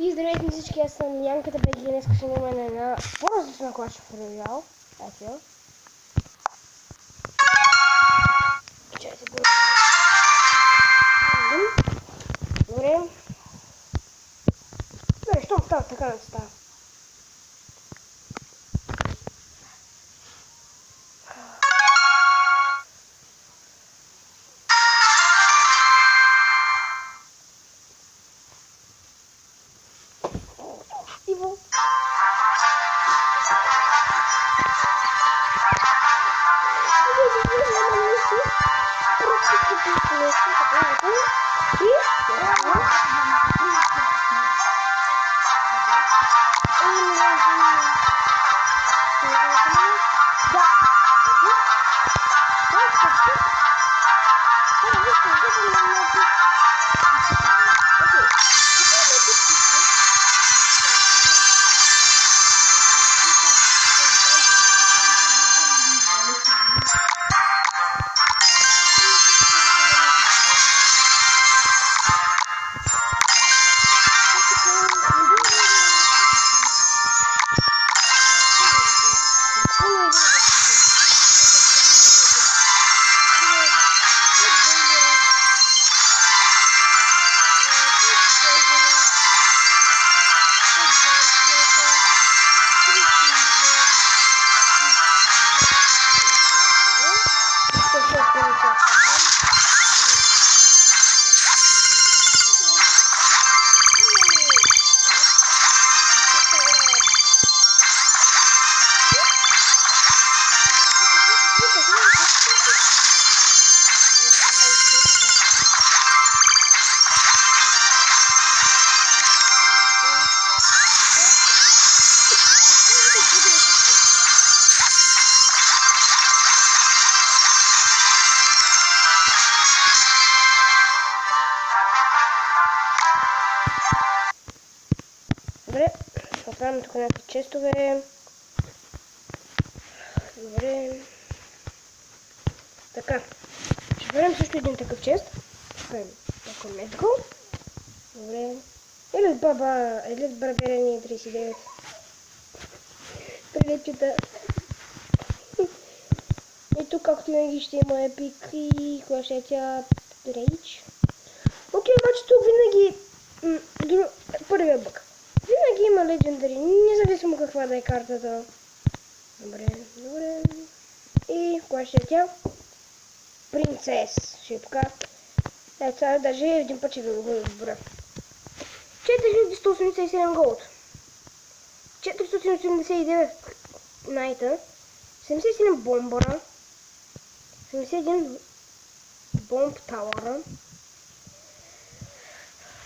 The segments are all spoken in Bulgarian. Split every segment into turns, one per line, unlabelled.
И здравейте на всички, аз съм Янката БГ и днес ще снимаме една по-различна Clash of Royale. Ето я. Чайте го. Добре. Добре, щом става така не става. Иво. Добре, ще отварям тук някакви честове. Добре. Така. Ще отварям също един такъв чест. Така метко. Добре. Елит баба, елит барберени 39. Приветчета. И тук както винаги ще има епик и кога ще е тя рейдж. Окей, обаче тук винаги първия бък. Винаги има легендари, независимо каква да е картата. Добре, добре. И кога ще е тя? Принцес шипка. Ето сега даже един път ще ви го добре. 4187 голд. 489 найта. 77 бомбара. 71 бомб тауъра.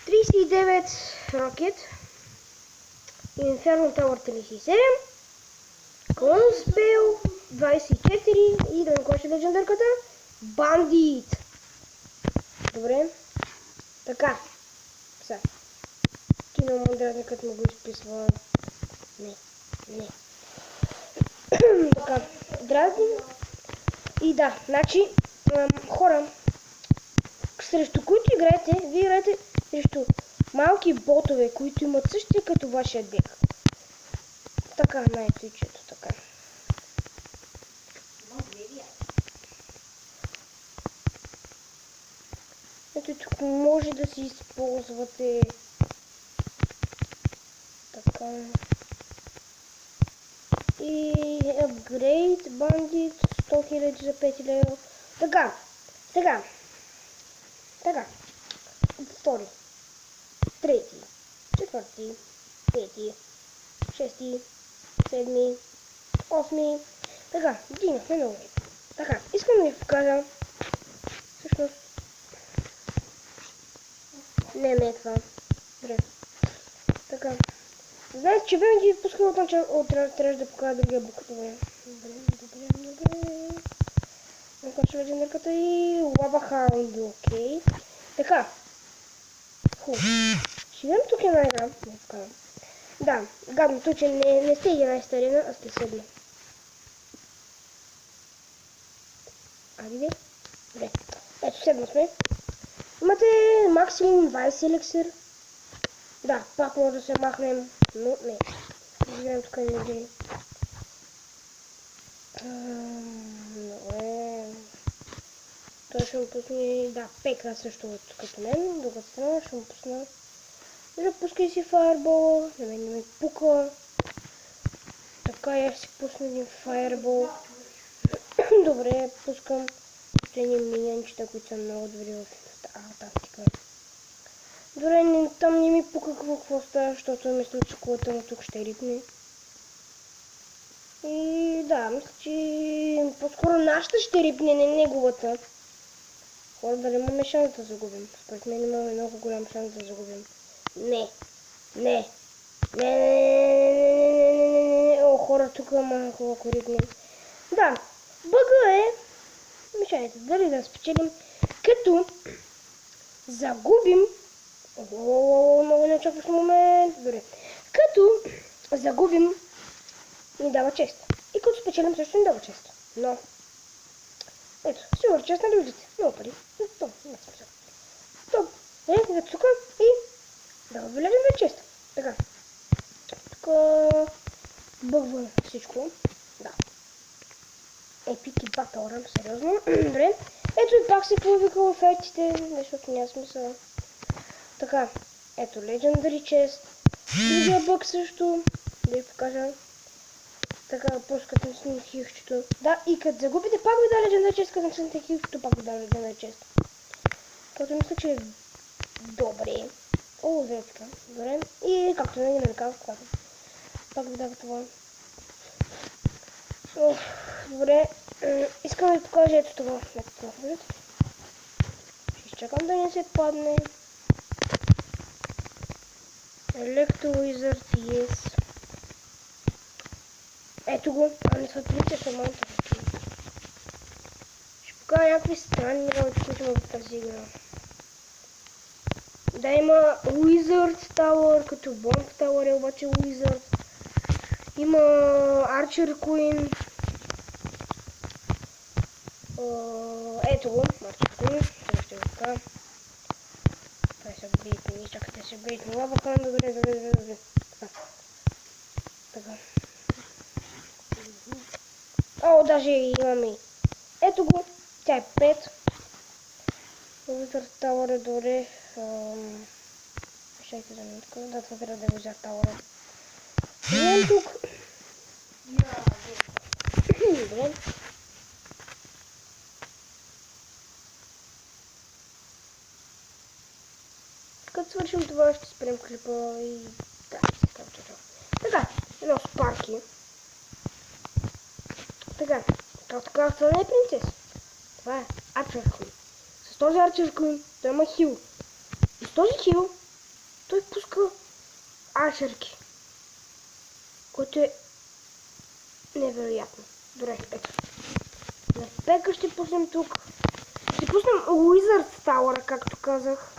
39 рокет. Инферно Тауър 37. Клон Спел 24. И да ми коче легендарката. Бандит. Добре. Така. Сега. Кино модерникът му го изписва. Не. Така. Дразни. И да, значи хора, срещу които играете, вие играете срещу малки ботове, които имат същия като вашия дек. Така, най-тичето, така. Ето тук може да си използвате така. И апгрейд бандит 100 000 за 5 лева. Така, сега. Така. Втори. Трети. Четвърти. Пети. Шести. Седми. Осми. Така, дигнахме много. Така, искам да ви покажа. Всъщност. Не е това. Добре. Така. Знаете, че винаги пускам от начало, трябваше да покажа другия бук. Добре. Накачва легендарката и лаба хаунд, окей. Така. Ще видим тук една игра. Не покажам. Да, гадното, че не сте 11 арена, а сте 7. Айде. Добре. Ето 7 сме. Имате максимум 20 еликсир. Да, пак може да се махнем, но не. Вземем тук енергии. Добре. Той ще му пусне, да, пека също като мен, другата страна ще му пусна. Запускай си фаербола, на мен не ми пука. Така я ще си пусна един фаербол. Добре, пускам последни миньончета, които са много добри в тактика. Добре, там не ми пука какво става, защото мисля, че колата му тук ще рипне. И да, мисля, че по-скоро нашата ще рипне, не неговата. Хора, дали имаме шанс да загубим? Според мен имаме много голям шанс да загубим. Не. Не. Не. О, хора, тук малко ако рипнем. Да, бъга е. Мешайте, дали да спечелим, като загубим. О, много нечакваш момент. Добре. Като загубим, ни дава чест. И като спечелим, също ни дава чест. Но, ето, сигурно чест на людите. Много пари. То, не смисъл. То, да тук и да влезем на чест. Така. Тук бъгвам всичко. Да. Епик и Battle Ram, сериозно. Добре. Ето и пак се появиха офертите, защото няма смисъл. Така, ето Legendary Chest. Другия бъг също. Да ви покажа. Така, просто като насним хилчето. Да, и като загубите, пак ви да Legendary Chest, като насним хилчето, пак ви да Legendary Chest. Като мисля, че е добре. О, зречка. Добре. И както не ме казах, пак ви дава това. Добре. Искам да ви покажа ето това. Ще изчакам да не се падне. Electro Wizard, yes. Ето го, а не са трите са малко. Ще покажа някакви странни работи, които има в тази игра. Да, има Wizard Tower, като Bomb Tower е обаче Wizard. Има Archer Queen. Ето го, Archer Queen. Ще го така. Това се апгрейдни, чакайте се апгрейдни лава храна, добре. Така. О, даже имаме. Ето го, тя е 5. Wizard Tower е добре. Чакайте за минутка, да, това трябва да е Wizard Tower. Идем тук. Добре. Като свършим това, ще спрем клипа и да, ще се кажа това. Така, едно спарки. Така, както казах, това не е принцес. Това е Archer Queen. С този Archer Queen той има хил. И с този хил той пуска арчерки. Което е невероятно. Добре, ето. На пека ще пуснем тук. Ще пуснем Wizard Tower, както казах.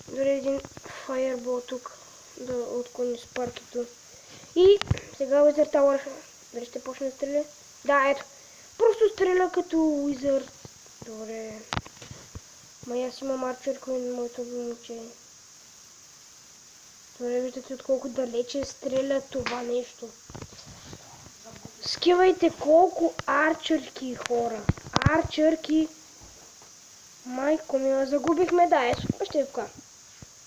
Дори един Fireball тук да отклони спаркито. И сега Wizard Tower. Дали ще почне да стреля? Да, ето. Просто стреля като Wizard. Добре. Ма аз имам Archer Queen, моето момиче. Добре, виждате от колко далече стреля това нещо. Скивайте колко арчерки, хора. Арчерки. Майко ми, загубихме, да, ето. Ще ви покажа.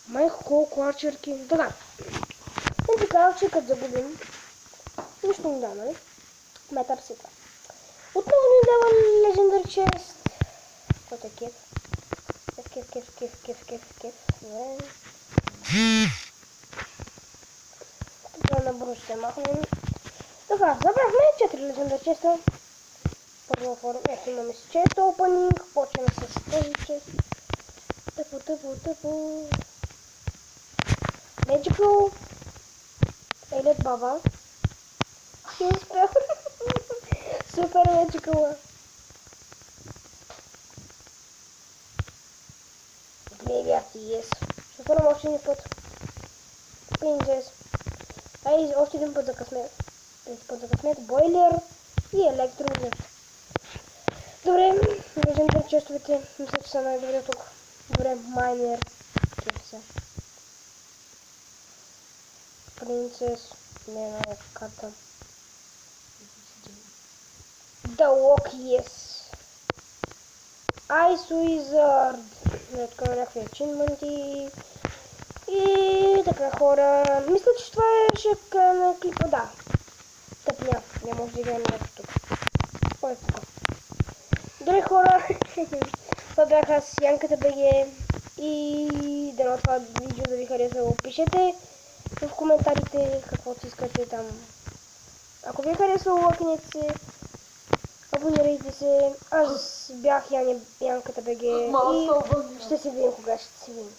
Майко колко арчерки. Така. Не ти казах, че като загубим. Нищо не да, нали? Метър си това. Отново ни дава Legendary Chest. Който е кеф. Кеф. Добре. Това набързо ще махнем. Така, забрахме 4 Legendary Chest. Първо форма. Ето имаме си Chest Opening. Почваме с този Chest. Тъпо. Magical. Елет баба. Не успях. Супер Magical. Graveyard, yes. Ще фърнем още един път. Princess. Ай, още един път за късмет. Бойлер и Electro. Добре, Legendary честовете. Мисля, че са най-добре тук. Добре, Майнер. Princess. Не на карта. The Walk, yes. Ice Wizard. Не откъм някакви ачинменти. И така хора. Мисля, че това е края на клипа. Да. Тъпня. Не може да играем нещо тук. Кой е тук? Добре хора. Това бях аз, Янката БГ. И дано това видео да ви харесало. Пишете в коментарите каквото искате там. Ако ви е харесало, лайкнете се, абонирайте се. Аз бях Янката БГ и ще се видим кога ще се видим.